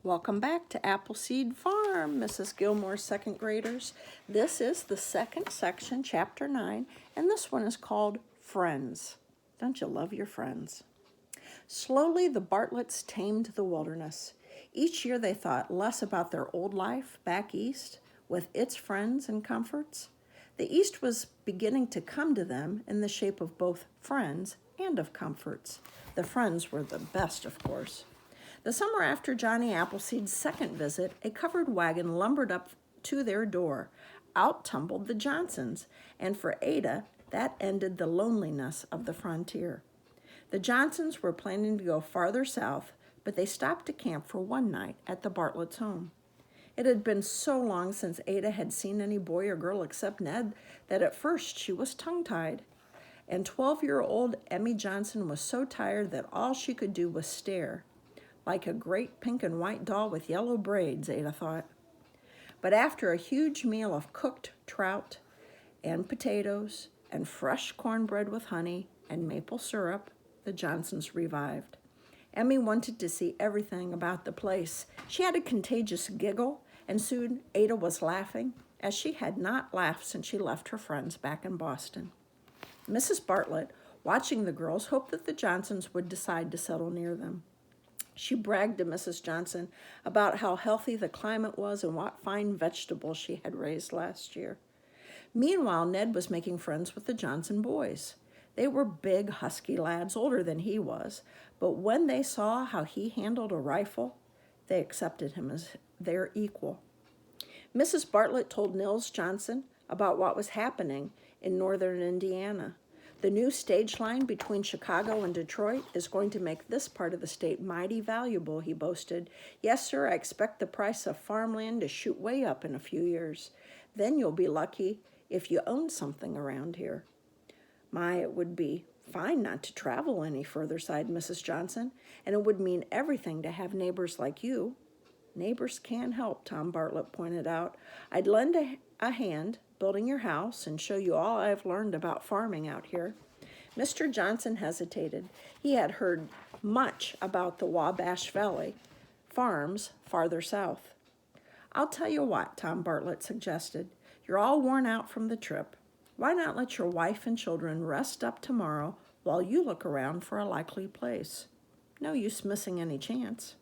Welcome back to Appleseed Farm, Mrs. Gilmore's second graders. This is the second section, chapter 9, and this one is called Friends. Don't you love your friends? Slowly, the Bartletts tamed the wilderness. Each year they thought less about their old life back east with its friends and comforts. The east was beginning to come to them in the shape of both friends and of comforts. The friends were the best, of course. The summer after Johnny Appleseed's second visit, a covered wagon lumbered up to their door. Out tumbled the Johnsons, and for Ada, that ended the loneliness of the frontier. The Johnsons were planning to go farther south, but they stopped to camp for one night at the Bartletts' home. It had been so long since Ada had seen any boy or girl except Ned that at first she was tongue-tied. And 12-year-old Emmy Johnson was so tired that all she could do was stare. Like a great pink and white doll with yellow braids, Ada thought. But after a huge meal of cooked trout and potatoes and fresh cornbread with honey and maple syrup, the Johnsons revived. Emmy wanted to see everything about the place. She had a contagious giggle, and soon Ada was laughing, as she had not laughed since she left her friends back in Boston. Mrs. Bartlett, watching the girls, hoped that the Johnsons would decide to settle near them. She bragged to Mrs. Johnson about how healthy the climate was and what fine vegetables she had raised last year. Meanwhile, Ned was making friends with the Johnson boys. They were big, husky lads, older than he was, but when they saw how he handled a rifle, they accepted him as their equal. Mrs. Bartlett told Nils Johnson about what was happening in northern Indiana. The new stage line between Chicago and Detroit is going to make this part of the state mighty valuable, he boasted. Yes, sir, I expect the price of farmland to shoot way up in a few years. Then you'll be lucky if you own something around here. My, it would be fine not to travel any further, sighed Mrs. Johnson, and it would mean everything to have neighbors like you. Neighbors can help, Tom Bartlett pointed out. I'd lend a hand building your house and show you all I've learned about farming out here. Mr. Johnson hesitated. He had heard much about the Wabash Valley farms farther south. I'll tell you what, Tom Bartlett suggested. You're all worn out from the trip. Why not let your wife and children rest up tomorrow while you look around for a likely place? No use missing any chance.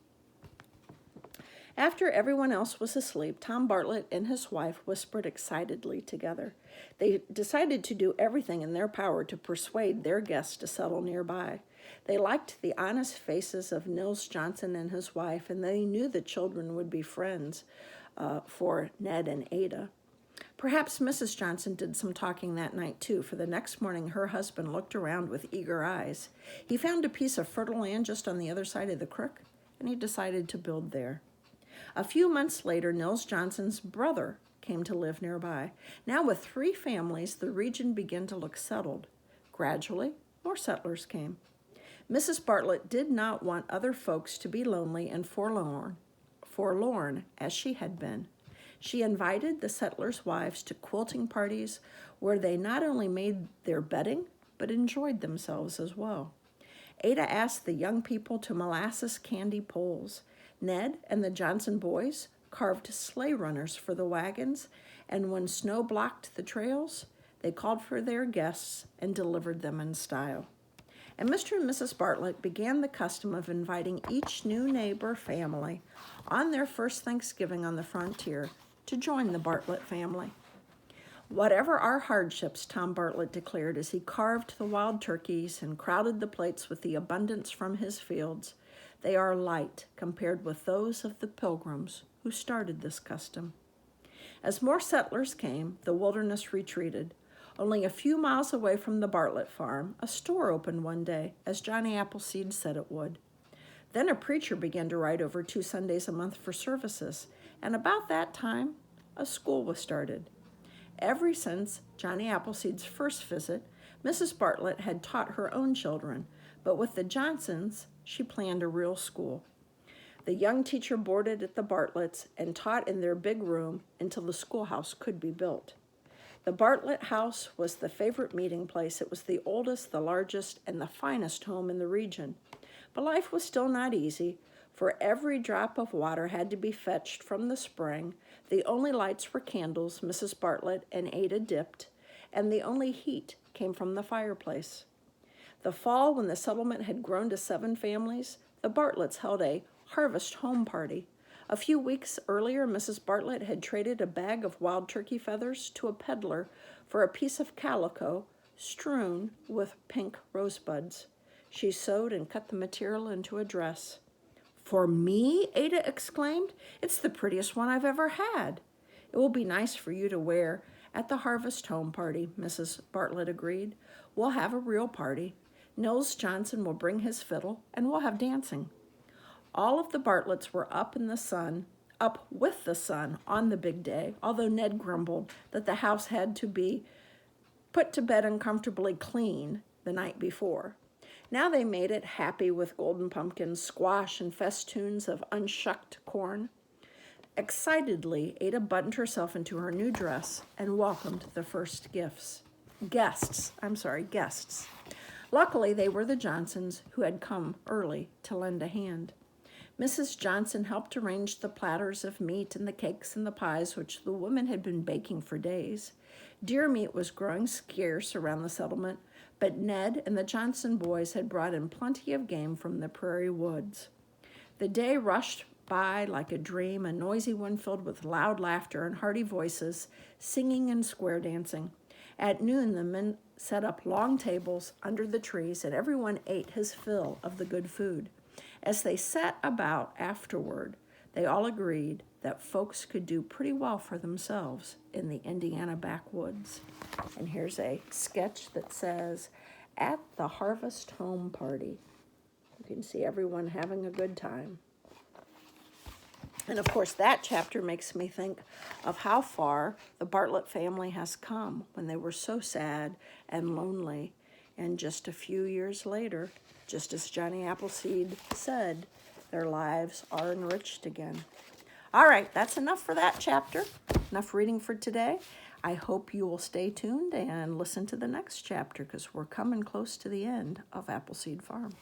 After everyone else was asleep, Tom Bartlett and his wife whispered excitedly together. They decided to do everything in their power to persuade their guests to settle nearby. They liked the honest faces of Nils Johnson and his wife, and they knew the children would be friends for Ned and Ada. Perhaps Mrs. Johnson did some talking that night, too, for the next morning her husband looked around with eager eyes. He found a piece of fertile land just on the other side of the creek, and he decided to build there. A few months later, Nils Johnson's brother came to live nearby. Now with 3 families, the region began to look settled. Gradually, more settlers came. Mrs. Bartlett did not want other folks to be lonely and forlorn as she had been. She invited the settlers' wives to quilting parties where they not only made their bedding, but enjoyed themselves as well. Ada asked the young people to molasses candy poles. Ned and the Johnson boys carved sleigh runners for the wagons, and when snow blocked the trails, they called for their guests and delivered them in style. And Mr. and Mrs. Bartlett began the custom of inviting each new neighbor family on their first Thanksgiving on the frontier to join the Bartlett family. Whatever our hardships, Tom Bartlett declared as he carved the wild turkeys and crowded the plates with the abundance from his fields, they are light compared with those of the pilgrims who started this custom. As more settlers came, the wilderness retreated. Only a few miles away from the Bartlett farm, a store opened one day, as Johnny Appleseed said it would. Then a preacher began to ride over 2 Sundays a month for services, and about that time, a school was started. Ever since Johnny Appleseed's first visit, Mrs. Bartlett had taught her own children, but with the Johnsons, she planned a real school. The young teacher boarded at the Bartletts and taught in their big room until the schoolhouse could be built. The Bartlett house was the favorite meeting place. It was the oldest, the largest, and the finest home in the region. But life was still not easy, For every drop of water had to be fetched from the spring. The only lights were candles Mrs. Bartlett and Ada dipped, and the only heat came from the fireplace. The fall, when the settlement had grown to 7 families, the Bartletts held a harvest home party. A few weeks earlier, Mrs. Bartlett had traded a bag of wild turkey feathers to a peddler for a piece of calico strewn with pink rosebuds. She sewed and cut the material into a dress. "For me?" Ada exclaimed. "It's the prettiest one I've ever had." "It will be nice for you to wear at the harvest home party," Mrs. Bartlett agreed. "We'll have a real party. Nils Johnson will bring his fiddle, and we'll have dancing." All of the Bartletts were up with the sun on the big day, although Ned grumbled that the house had to be put to bed uncomfortably clean the night before. Now they made it happy with golden pumpkins, squash, and festoons of unshucked corn. Excitedly, Ada buttoned herself into her new dress and welcomed the first guests. Luckily, they were the Johnsons, who had come early to lend a hand. Mrs. Johnson helped arrange the platters of meat and the cakes and the pies which the women had been baking for days. Deer meat was growing scarce around the settlement, but Ned and the Johnson boys had brought in plenty of game from the prairie woods. The day rushed by like a dream, a noisy one filled with loud laughter and hearty voices, singing and square dancing. At noon, the men set up long tables under the trees, and everyone ate his fill of the good food. As they sat about afterward, they all agreed that folks could do pretty well for themselves in the Indiana backwoods. And here's a sketch that says, "At the Harvest Home Party." You can see everyone having a good time. And of course, that chapter makes me think of how far the Bartlett family has come when they were so sad and lonely. And just a few years later, just as Johnny Appleseed said, their lives are enriched again. All right, that's enough for that chapter. Enough reading for today. I hope you will stay tuned and listen to the next chapter because we're coming close to the end of Appleseed Farm.